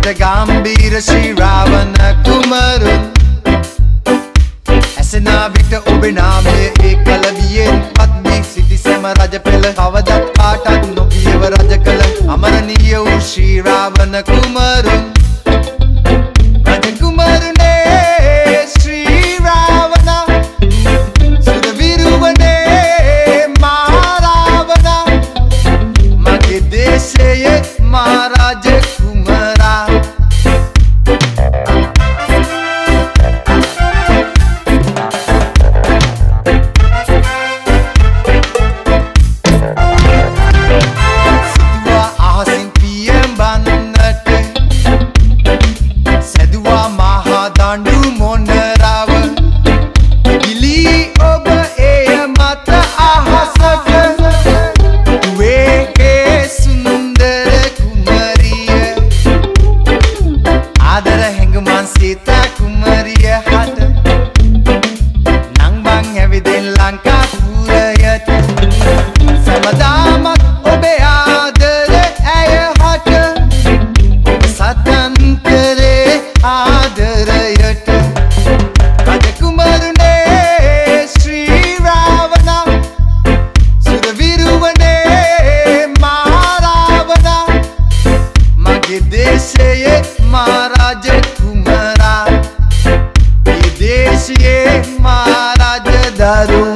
සිට ගාම්භීර ශ්‍රී රාවණ කුමරුන් ඇසෙනා විට ඔබේ නාමය ඒකල වියෙන් පත්වී සිටි සැම රජ පෙළ කවදත් කාටත් නොබියව රජ කළ අමරණීය වූ ශ්‍රී රාවණ කුමරුන් රජ කුමරුනේ ශ්‍රී රාවණ සුර විරුවනේ මා රාවණ මගේ දේශයේ මා රජ කුමරා Daru